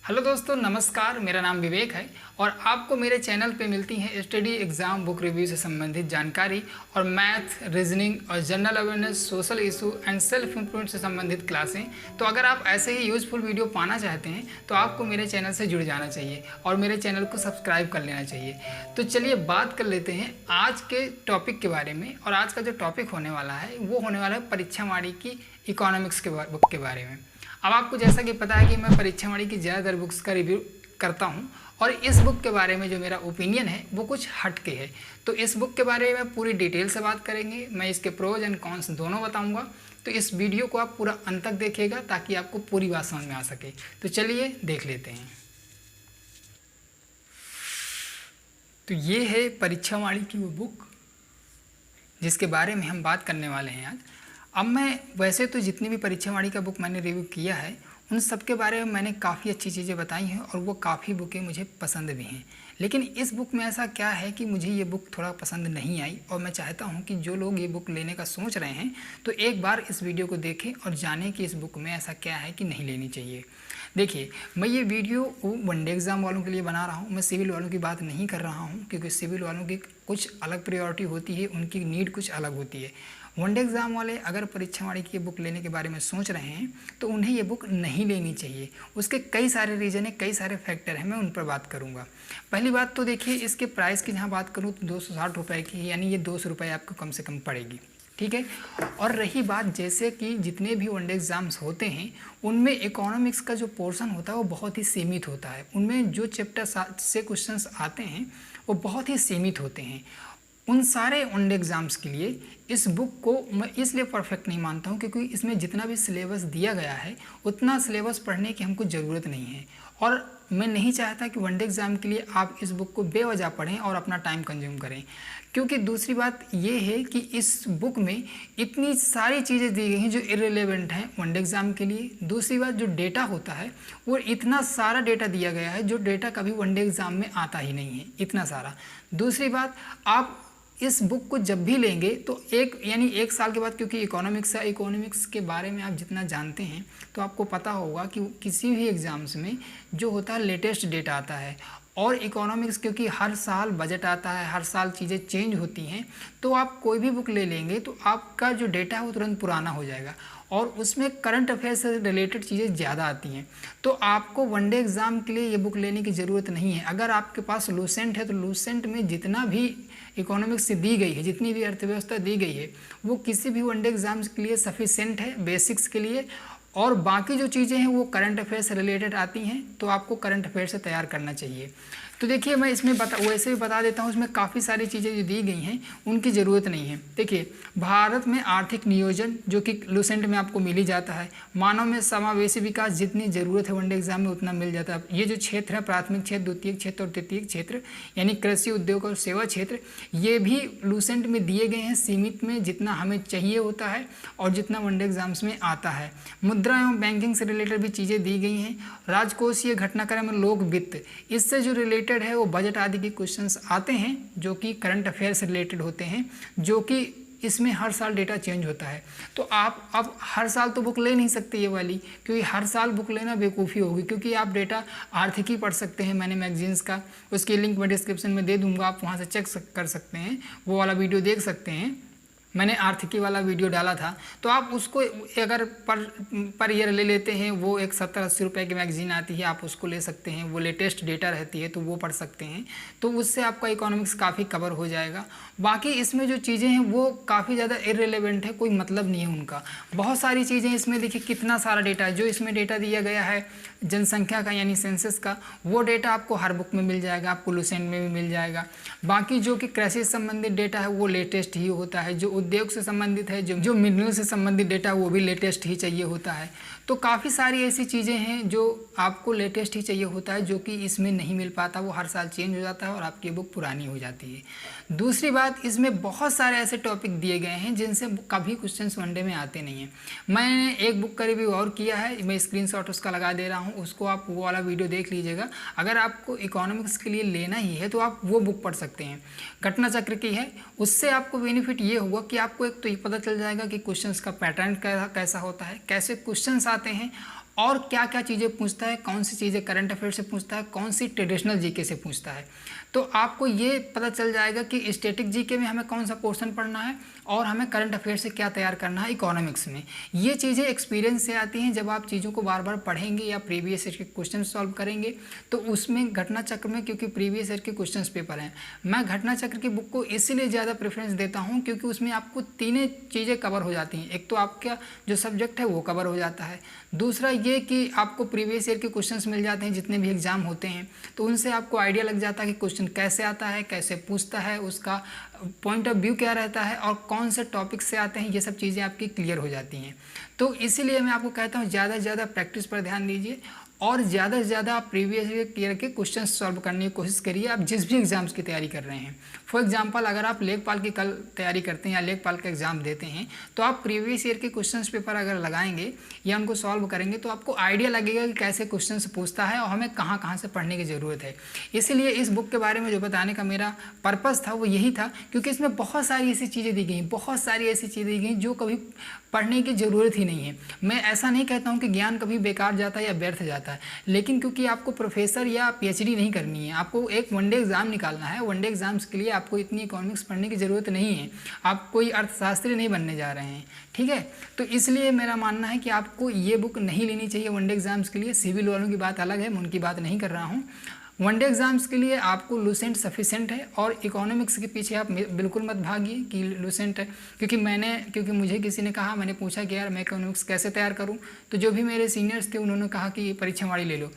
Hello दोस्तों, नमस्कार। मेरा नाम विवेक है और आपको मेरे चैनल पे मिलती हैं स्टडी एग्ज़ाम बुक रिव्यू से संबंधित जानकारी और मैथ, रीजनिंग और general awareness, social issue and self improvement से संबंधित क्लासें। तो अगर आप ऐसे ही यूज़फुल वीडियो पाना चाहते हैं तो आपको मेरे चैनल से जुड़ जाना चाहिए और मेरे चैनल को सब्सक्राइब कर लेना चाहिए। तो चलिए बात कर लेते हैं आज के टॉपिक के बारे में। और आज का जो टॉपिक होने वाला है वो होने वाला है परीक्षावाणी की इकोनॉमिक्स के बुक के बारे में। अब आपको जैसा कि पता है कि मैं परीक्षावाणी की ज़्यादातर बुक्स का रिव्यू करता हूं और इस बुक के बारे में जो मेरा ओपिनियन है वो कुछ हट के है। तो इस बुक के बारे में पूरी डिटेल से बात करेंगे। मैं इसके प्रोज एंड कॉन्स दोनों बताऊंगा। तो इस वीडियो को आप पूरा अंत तक देखिएगा ताकि आपको पूरी बात समझ में आ सके। तो चलिए देख लेते हैं। तो ये है परीक्षावाणी की वो बुक जिसके बारे में हम बात करने वाले हैं आज। अब मैं वैसे तो जितनी भी परीक्षावाणी का बुक मैंने रिव्यू किया है उन सब के बारे में मैंने काफ़ी अच्छी चीज़ें बताई हैं और वो काफ़ी बुकें मुझे पसंद भी हैं। लेकिन इस बुक में ऐसा क्या है कि मुझे ये बुक थोड़ा पसंद नहीं आई और मैं चाहता हूँ कि जो लोग ये बुक लेने का सोच रहे हैं तो एक बार इस वीडियो को देखें और जानें कि इस बुक में ऐसा क्या है कि नहीं लेनी चाहिए। देखिए, मैं ये वीडियो वनडे एग्ज़ाम वालों के लिए बना रहा हूँ। मैं सिविल वालों की बात नहीं कर रहा हूँ क्योंकि सिविल वालों की कुछ अलग प्रायोरिटी होती है, उनकी नीड कुछ अलग होती है। वनडे एग्ज़ाम वाले अगर परीक्षावाणी की बुक लेने के बारे में सोच रहे हैं तो उन्हें ये बुक नहीं लेनी चाहिए। उसके कई सारे रीज़न है, कई सारे फैक्टर हैं, मैं उन पर बात करूँगा। पहली बात तो देखिए, इसके प्राइस की जहाँ बात करूँ तो 260 रुपये की, यानी ये 200 रुपये आपको कम से कम पड़ेगी। ठीक है। और रही बात जैसे कि जितने भी वनडे एग्ज़ाम्स होते हैं उनमें इकोनॉमिक्स का जो पोर्शन होता है वो बहुत ही सीमित होता है। उनमें जो चैप्टर से क्वेश्चंस आते हैं वो बहुत ही सीमित होते हैं। उन सारे वनडे एग्ज़ाम्स के लिए इस बुक को मैं इसलिए परफेक्ट नहीं मानता हूँ क्योंकि इसमें जितना भी सिलेबस दिया गया है उतना सिलेबस पढ़ने की हमको ज़रूरत नहीं है। और मैं नहीं चाहता कि वनडे एग्ज़ाम के लिए आप इस बुक को बेवजह पढ़ें और अपना टाइम कंज्यूम करें। क्योंकि दूसरी बात ये है कि इस बुक में इतनी सारी चीज़ें दी गई हैं जो इररिलेवेंट हैं वनडे एग्ज़ाम के लिए। दूसरी बात, जो डेटा होता है वो इतना सारा डेटा दिया गया है जो डेटा कभी वनडे एग्ज़ाम में आता ही नहीं है, इतना सारा। दूसरी बात, आप इस बुक को जब भी लेंगे तो एक साल के बाद, क्योंकि इकोनॉमिक्स के बारे में आप जितना जानते हैं तो आपको पता होगा कि किसी भी एग्ज़ाम्स में जो होता है लेटेस्ट डेटा आता है। और इकोनॉमिक्स क्योंकि हर साल बजट आता है, हर साल चीज़ें चेंज होती हैं, तो आप कोई भी बुक ले लेंगे तो आपका जो डेटा है वो तुरंत पुराना हो जाएगा और उसमें करंट अफेयर्स से रिलेटेड चीज़ें ज़्यादा आती हैं। तो आपको वनडे एग्ज़ाम के लिए ये बुक लेने की ज़रूरत नहीं है। अगर आपके पास लूसेंट है तो लूसेंट में जितना भी इकोनॉमिक्स से दी गई है, जितनी भी अर्थव्यवस्था दी गई है वो किसी भी वनडे एग्ज़ाम्स के लिए सफिशेंट है बेसिक्स के लिए। और बाकी जो चीज़ें हैं वो करंट अफेयर से रिलेटेड आती हैं तो आपको करंट अफेयर से तैयार करना चाहिए। तो देखिए, मैं इसमें वैसे भी बता देता हूँ, इसमें काफ़ी सारी चीज़ें जो दी गई हैं उनकी ज़रूरत नहीं है। देखिए, भारत में आर्थिक नियोजन जो कि लूसेंट में आपको मिल ही जाता है। मानव में समावेशी विकास, जितनी ज़रूरत है वनडे एग्ज़ाम में उतना मिल जाता है। ये जो क्षेत्र है, प्राथमिक क्षेत्र, द्वितीयक क्षेत्र और तृतीयक क्षेत्र, यानी कृषि, उद्योग और सेवा क्षेत्र, ये भी लूसेंट में दिए गए हैं सीमित में, जितना हमें चाहिए होता है और जितना वनडे एग्ज़ाम्स में आता है। मुद्रा एवं बैंकिंग से रिलेटेड भी चीज़ें दी गई हैं। राजकोषीय घटनाक्रम, लोक वित्त, इससे जो रिलेटेड है वो बजट आदि के क्वेश्चंस आते हैं जो कि करंट अफेयर से रिलेटेड होते हैं, जो कि इसमें हर साल डेटा चेंज होता है। तो आप अब हर साल तो बुक ले नहीं सकते ये वाली, क्योंकि हर साल बुक लेना बेवकूफ़ी होगी। क्योंकि आप डेटा आर्थिकी पढ़ सकते हैं, मैंने मैगजीन्स का, उसकी लिंक मैं डिस्क्रिप्शन में दे दूंगा, आप वहाँ से चेक कर सकते हैं, वो वाला वीडियो देख सकते हैं। मैंने आर्थिकी वाला वीडियो डाला था, तो आप उसको अगर पर ईयर ले लेते हैं, वो एक 70-80 रुपये की मैगजीन आती है, आप उसको ले सकते हैं। वो लेटेस्ट डेटा रहती है तो वो पढ़ सकते हैं, तो उससे आपका इकोनॉमिक्स काफ़ी कवर हो जाएगा। बाकी इसमें जो चीज़ें हैं वो काफ़ी ज़्यादा इररिलेवेंट है, कोई मतलब नहीं है उनका। बहुत सारी चीज़ें इसमें, देखिए कितना सारा डेटा है। जो इसमें डेटा दिया गया है जनसंख्या का, यानी सेंसस का, वो डेटा आपको हर बुक में मिल जाएगा, आपको लूसेंट में भी मिल जाएगा। बाकी जो कि कृषि से संबंधित डेटा है वो लेटेस्ट ही होता है। जो उद्योग से संबंधित है, जो मिनरल से संबंधित डेटा वो भी लेटेस्ट ही चाहिए होता है। तो काफ़ी सारी ऐसी चीज़ें हैं जो आपको लेटेस्ट ही चाहिए होता है, जो कि इसमें नहीं मिल पाता, वो हर साल चेंज हो जाता है और आपकी बुक पुरानी हो जाती है। दूसरी बात, इसमें बहुत सारे ऐसे टॉपिक दिए गए हैं जिनसे कभी क्वेश्चंस वनडे में आते नहीं हैं। मैंने एक बुक का रिव्यू और किया है, मैं स्क्रीनशॉट उसका लगा दे रहा हूँ, उसको आप वो वाला वीडियो देख लीजिएगा। अगर आपको इकोनॉमिक्स के लिए लेना ही है तो आप वो बुक पढ़ सकते हैं, घटना चक्र की है। उससे आपको बेनिफिट ये होगा कि आपको एक तो ये पता चल जाएगा कि क्वेश्चंस का पैटर्न कैसा होता है, कैसे क्वेश्चंस आते हैं और क्या क्या चीज़ें पूछता है, कौन सी चीज़ें करंट अफेयर से पूछता है, कौन सी ट्रेडिशनल जीके से पूछता है। तो आपको ये पता चल जाएगा कि स्टैटिक जीके में हमें कौन सा पोर्शन पढ़ना है और हमें करंट अफेयर से क्या तैयार करना है इकोनॉमिक्स में। ये चीज़ें एक्सपीरियंस से आती हैं। जब आप चीज़ों को बार बार पढ़ेंगे या प्रीवियस ईयर के क्वेश्चन सॉल्व करेंगे तो उसमें घटना चक्र में, क्योंकि प्रीवियस ईयर के क्वेश्चन पेपर हैं, मैं घटना चक्र की बुक को इसलिए ज़्यादा प्रेफरेंस देता हूँ क्योंकि उसमें आपको तीनों चीज़ें कवर हो जाती हैं। एक तो आपका जो सब्जेक्ट है वो कवर हो जाता है, दूसरा ये कि आपको प्रीवियस ईयर के क्वेश्चंस मिल जाते हैं जितने भी एग्जाम होते हैं, तो उनसे आपको आइडिया लग जाता है कि क्वेश्चन कैसे आता है, कैसे पूछता है, उसका पॉइंट ऑफ व्यू क्या रहता है और कौन से टॉपिक से आते हैं। ये सब चीज़ें आपकी क्लियर हो जाती हैं। तो इसीलिए मैं आपको कहता हूँ ज़्यादा से ज़्यादा प्रैक्टिस पर ध्यान दीजिए और ज़्यादा से ज़्यादा आप प्रीवियस ईयर के क्वेश्चन सॉल्व करने की कोशिश करिए, आप जिस भी एग्ज़ाम्स की तैयारी कर रहे हैं। फॉर एग्जांपल अगर आप लेखपाल की कल तैयारी करते हैं या लेखपाल का एग्ज़ाम देते हैं तो आप प्रीवियस ईयर के क्वेश्चन पेपर अगर लगाएंगे या उनको सॉल्व करेंगे तो आपको आइडिया लगेगा कि कैसे क्वेश्चन पूछता है और हमें कहाँ कहाँ से पढ़ने की ज़रूरत है। इसीलिए इस बुक के बारे में जो बताने का मेरा पर्पज़ था वो यही था, क्योंकि इसमें बहुत सारी ऐसी चीज़ें दी गई, बहुत सारी ऐसी चीज़ें दी गई जो कभी पढ़ने की ज़रूरत ही नहीं है। मैं ऐसा नहीं कहता हूँ कि ज्ञान कभी बेकार जाता है या व्यर्थ जाता है, लेकिन क्योंकि आपको प्रोफेसर या पीएचडी नहीं करनी है, आपको एक वनडे एग्ज़ाम निकालना है। वनडे एग्ज़ाम्स के लिए आपको इतनी इकोनॉमिक्स पढ़ने की ज़रूरत नहीं है, आप कोई अर्थशास्त्री नहीं बनने जा रहे हैं, ठीक है। तो इसलिए मेरा मानना है कि आपको ये बुक नहीं लेनी चाहिए वनडे एग्ज़ाम्स के लिए। सिविल वालों की बात अलग है, मैं उनकी बात नहीं कर रहा हूँ। वनडे एग्ज़ाम्स के लिए आपको लूसेंट सफिशेंट है और इकोनॉमिक्स के पीछे आप बिल्कुल मत भागिए कि लूसेंट है, क्योंकि मुझे किसी ने कहा, मैंने पूछा कि यार मैं इकोनॉमिक्स कैसे तैयार करूं, तो जो भी मेरे सीनियर्स थे उन्होंने कहा कि परीक्षा वाली ले लो।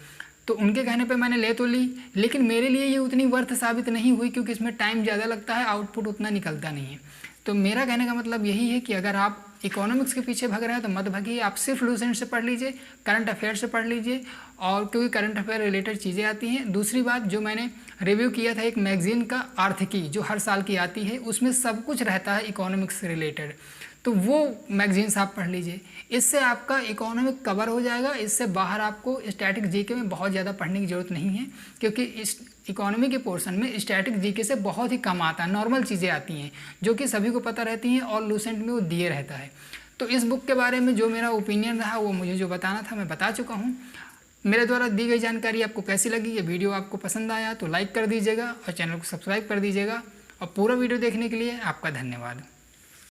तो उनके कहने पे मैंने ले तो ली, लेकिन मेरे लिए ये उतनी वर्थ साबित नहीं हुई क्योंकि इसमें टाइम ज़्यादा लगता है, आउटपुट उतना निकलता नहीं है। तो मेरा कहने का मतलब यही है कि अगर आप इकोनॉमिक्स के पीछे भाग रहे हैं तो मत भागिए, आप सिर्फ लूसेंट से पढ़ लीजिए, करंट अफेयर से पढ़ लीजिए, और क्योंकि करंट अफेयर रिलेटेड चीज़ें आती हैं। दूसरी बात, जो मैंने रिव्यू किया था एक मैगजीन का आर्थिकी जो हर साल की आती है, उसमें सब कुछ रहता है इकोनॉमिक्स से रिलेटेड, तो वो मैगजीन्स आप पढ़ लीजिए। इससे आपका इकोनॉमिक कवर हो जाएगा। इससे बाहर आपको स्टैटिक जीके में बहुत ज़्यादा पढ़ने की ज़रूरत नहीं है, क्योंकि इस इकोनॉमी के पोर्शन में स्टैटिक जीके से बहुत ही कम आता है, नॉर्मल चीज़ें आती हैं जो कि सभी को पता रहती हैं और लूसेंट में वो दिए रहता है। तो इस बुक के बारे में जो मेरा ओपिनियन रहा वो मुझे जो बताना था मैं बता चुका हूँ। मेरे द्वारा दी गई जानकारी आपको कैसी लगी, ये वीडियो आपको पसंद आया तो लाइक कर दीजिएगा और चैनल को सब्सक्राइब कर दीजिएगा, और पूरा वीडियो देखने के लिए आपका धन्यवाद।